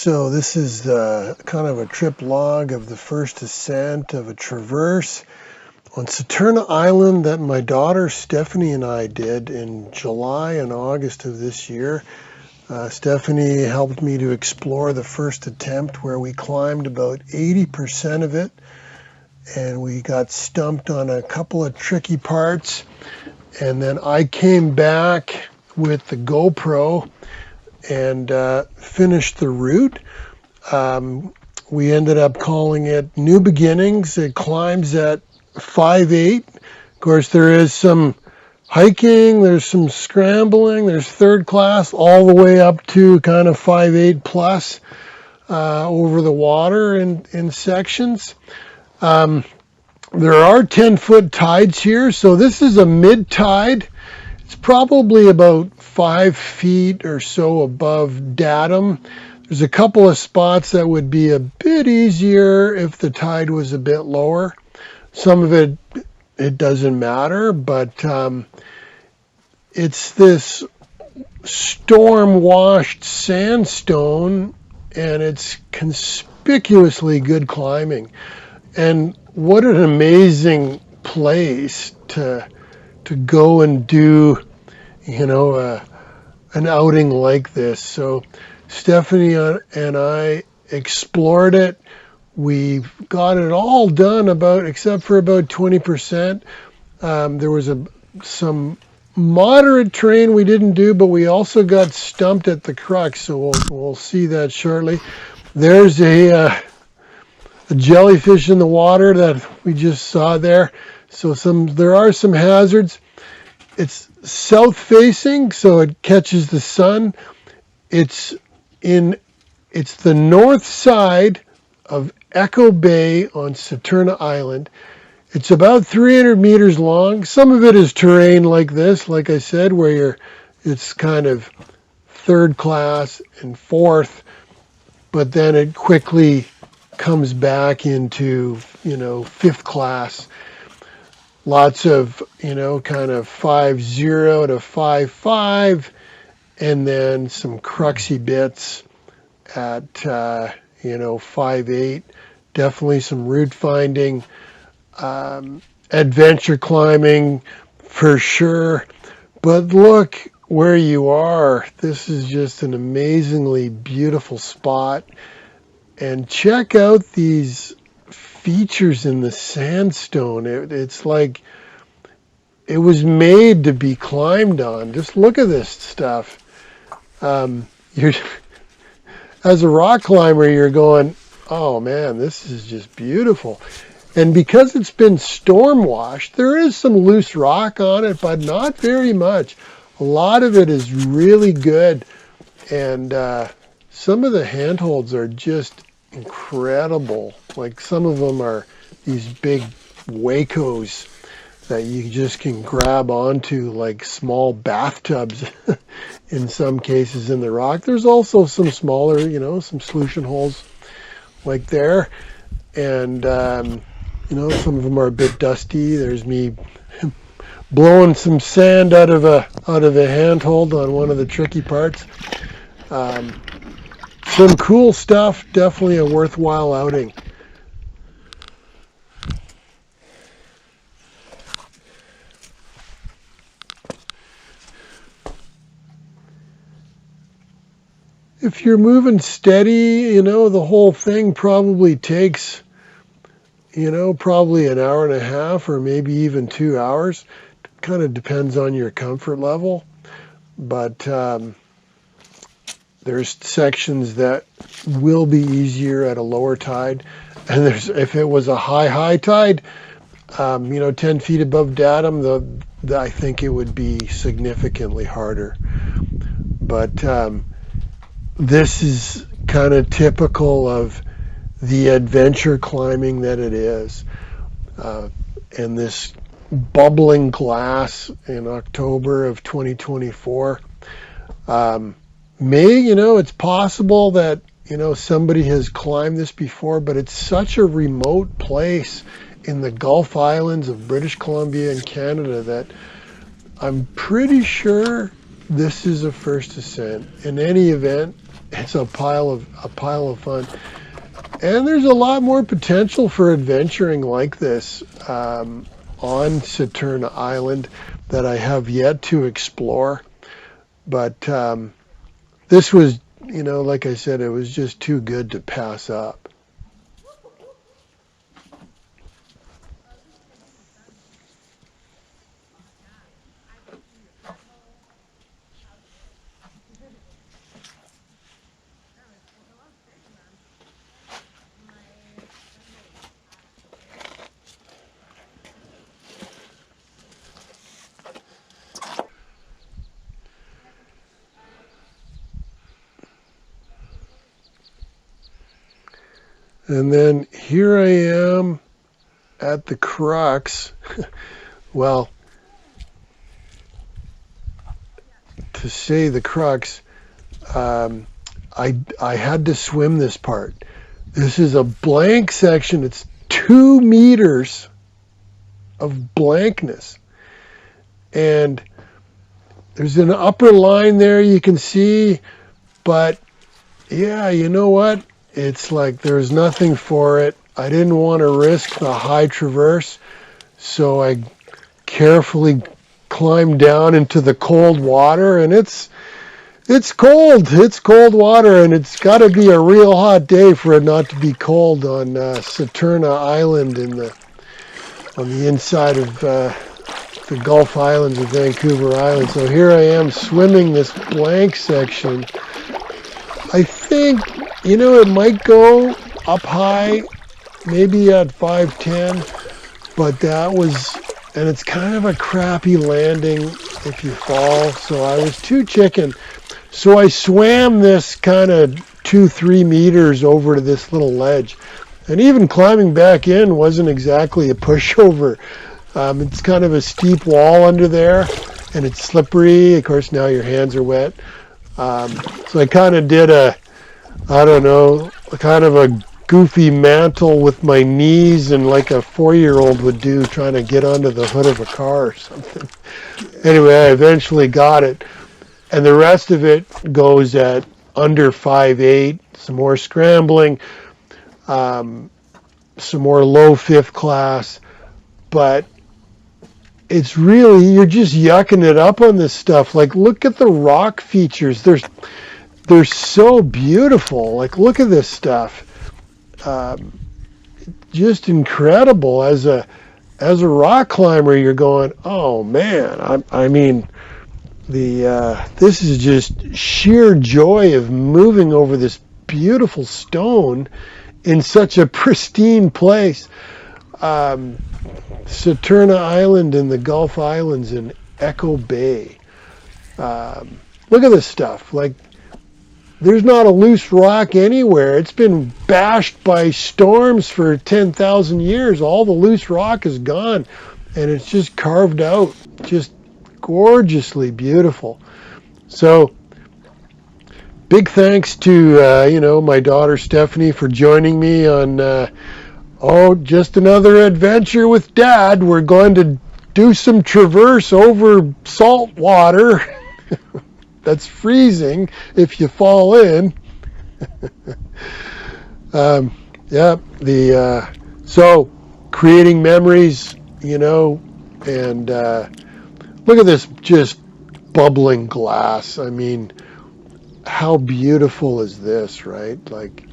So this is kind of a trip log of the first ascent of a traverse on Saturna Island that my daughter Stephanie and I did in July and August of this year. Stephanie helped me to explore the first attempt where we climbed about 80% of it, and we got stumped on a couple of tricky parts. And then I came back with the GoPro and finished the route. We ended up calling it New Beginnings. It climbs at 5'8". Of course, there is some hiking, there's some scrambling, there's third class all the way up to kind of 5'8 plus over the water in sections. There are 10-foot tides here, so this is a mid-tide. It's probably about 5 feet or so above datum. There's a couple of spots that would be a bit easier if the tide was a bit lower. Some of it doesn't matter, but it's this storm-washed sandstone, and it's conspicuously good climbing. And what an amazing place to go and do, an outing like this. So Stephanie and I explored it. We got it all done except for about 20%. There was some moderate terrain we didn't do, but we also got stumped at the crux. So we'll see that shortly. There's a jellyfish in the water that we just saw there. So there are some hazards. It's south facing, so it catches the sun. It's the north side of Echo Bay on Saturna Island. It's about 300 meters long. Some of it is terrain like this, like I said, where it's kind of third class and fourth, but then it quickly comes back into, fifth class. Lots of, kind of 5.0 to 5.5, and then some cruxy bits at, 5.8. Definitely some route finding, adventure climbing for sure. But look where you are. This is just an amazingly beautiful spot. And check out these features in the sandstone. It's like it was made to be climbed on. Just look at this stuff. As a rock climber, you're going, oh man, this is just beautiful. And because it's been storm washed, there is some loose rock on it, but not very much. A lot of it is really good. And some of the handholds are just incredible. Like some of them are these big Wacos that you just can grab onto like small bathtubs in some cases in the rock. There's also some smaller, some solution holes like there. And, some of them are a bit dusty. There's me blowing some sand out of a handhold on one of the tricky parts. Some cool stuff, definitely a worthwhile outing. If you're moving steady, the whole thing probably takes, probably an hour and a half or maybe even 2 hours. Kind of depends on your comfort level. But there's sections that will be easier at a lower tide. And if it was a high tide, 10 feet above datum, I think it would be significantly harder. But this is kind of typical of the adventure climbing that it is. And this bubbling glass in October of 2024, it's possible that, somebody has climbed this before, but it's such a remote place in the Gulf Islands of British Columbia and Canada that I'm pretty sure this is a first ascent. In any event, it's a pile of fun. And there's a lot more potential for adventuring like this on Saturna Island that I have yet to explore. But this was, like I said, it was just too good to pass up. And then here I am at the crux. Well, to say the crux, I had to swim this part. This is a blank section. It's 2 meters of blankness. And there's an upper line there you can see, but yeah, you know what? It's like there's nothing for it. I didn't want to risk the high traverse, so I carefully climbed down into the cold water, and it's cold. It's cold water, and it's got to be a real hot day for it not to be cold on Saturna Island on the inside of the Gulf Islands of Vancouver Island. So here I am swimming this blank section. I think, it might go up high, maybe at 5'10", but and it's kind of a crappy landing if you fall, so I was too chicken. So I swam this kind of 2-3 meters over to this little ledge, and even climbing back in wasn't exactly a pushover. It's kind of a steep wall under there, and it's slippery. Of course, now your hands are wet. So I kind of did kind of a goofy mantle with my knees, and like a 4-year-old would do, trying to get onto the hood of a car or something. Anyway, I eventually got it, and the rest of it goes at under 5'8", some more scrambling, some more low fifth class, but it's really, you're just yucking it up on this stuff. Like, look at the rock features. They're so beautiful. Like, look at this stuff. Just incredible. As a rock climber, you're going, oh man. I mean, this is just sheer joy of moving over this beautiful stone in such a pristine place. Saturna Island in the Gulf Islands in Echo Bay. Look at this stuff. Like, there's not a loose rock anywhere. It's been bashed by storms for 10,000 years. All the loose rock is gone, and it's just carved out. Just gorgeously beautiful. So, big thanks to, my daughter Stephanie for joining me on, just another adventure with Dad. We're going to do some traverse over salt water. That's freezing if you fall in. So creating memories, and look at this just bubbling glass. I mean, how beautiful is this, right? Like,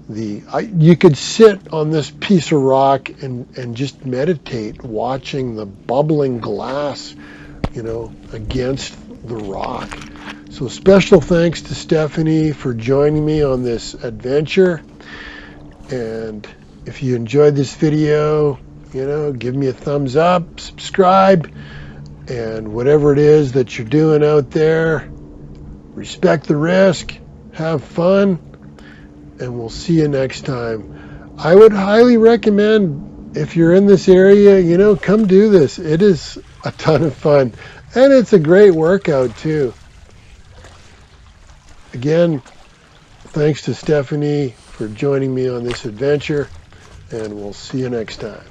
you could sit on this piece of rock and just meditate watching the bubbling glass, against the rock. So special thanks to Stephanie for joining me on this adventure. And if you enjoyed this video, give me a thumbs up, subscribe, and whatever it is that you're doing out there, respect the risk, have fun, and we'll see you next time. I would highly recommend, if you're in this area, come do this. It is a ton of fun, and it's a great workout too. Again, thanks to Stephanie for joining me on this adventure, and we'll see you next time.